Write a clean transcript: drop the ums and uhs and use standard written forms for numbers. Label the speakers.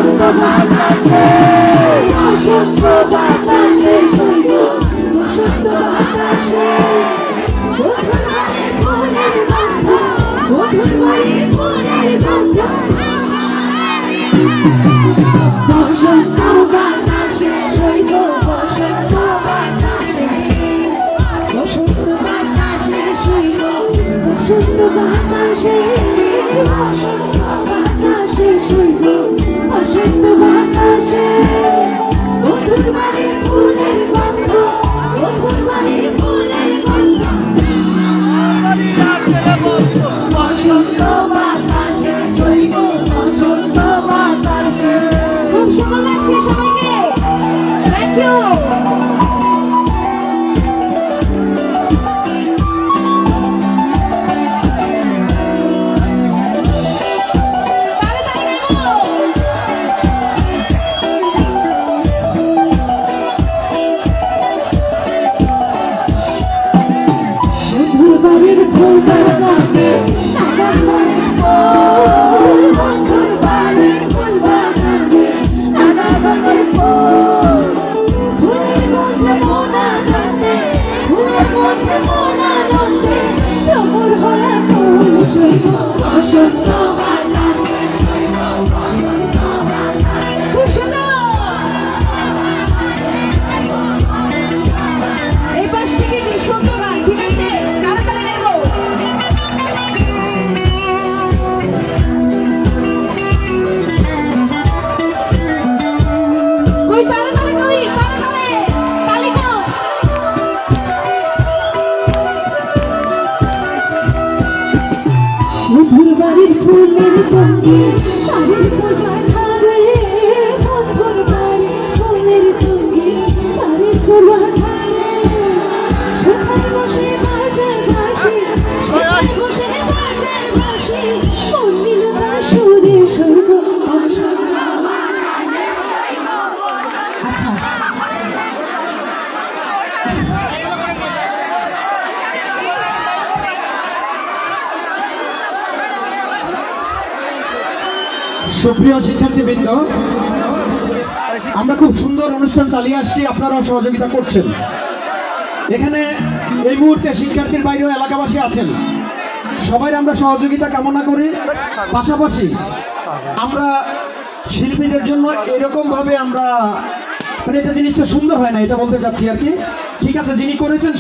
Speaker 1: বাতাসে বসন্ত বাতাসে শৈব বসন্ত বাতাসে মধুর বাড়ি ফুলের গন্ধ মধুর বাড়ি ফুলের গন্ধ বসন্ত বাতাসে শৈব বসন্ত বাতাসে বসন্ত বাতাসে শৈব বসন্ত বাতাসে বসন্ত বাতাসে শৈব বসন্ত বাতাসে মধুর বাড়ি ফুলের গন্ধ মধুর বাড়ি ফুলের গন্ধ বসন্ত বাতাসে শৈব বসন্ত বাতাসে খুব সুন্দর লাগছে সবাইকে থ্যাংক ইউ বাড়ির ফুল বাগানে সাদা ফুল বন্ধুর বাড়ির ফুল বাগানে সাদা রঙের ফুল ফুলের মধ্যে মোনা রাতে ফুলের মধ্যে মোনা রাতে চমর হয়ে ফুল শৈব বসন্ত বাতাসে শৈব বসন্ত বাতাসে খুব সুন্দর এই পাশ থেকে কি সুন্দর না ঠিক আছে মধুর বাড়ির ফুলের সঙ্গে বাড়ির ফুল বাঁধারে মধুর বাড়ির ফুলের সঙ্গে বাড়ির ফুল বাঁধারে সেখানে বসে বাজে বাঁশি সেখানে বসে বাজে বাঁশি মন্দির সুরে শৈব বসন্ত বাতাসে আচ্ছা
Speaker 2: সুপ্রিয় শিক্ষার্থীবৃন্দ, আমরা খুব সুন্দর অনুষ্ঠান চালিয়ে আসছি, আপনারাও সহযোগিতা করছেন। এখানে এই মুহূর্তে শিক্ষার্থীর বাইরেও এলাকাবাসী আছেন, সবাই আমরা সহযোগিতা কামনা করি। পাশাপাশি আমরা শিল্পীদের জন্য এরকম ভাবে আমরা মানে এটা জিনিসটা সুন্দর হয় না, এটা বলতে চাচ্ছি আর কি। ঠিক আছে, যিনি করেছেন